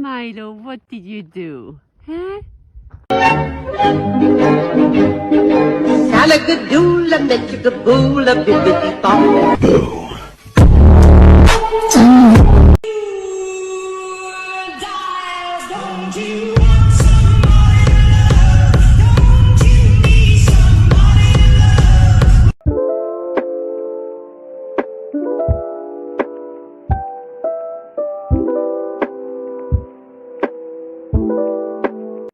Milo, what did you do? Huh? Salagadoola, metchagaboola, bibbidi-bop. Die, don't you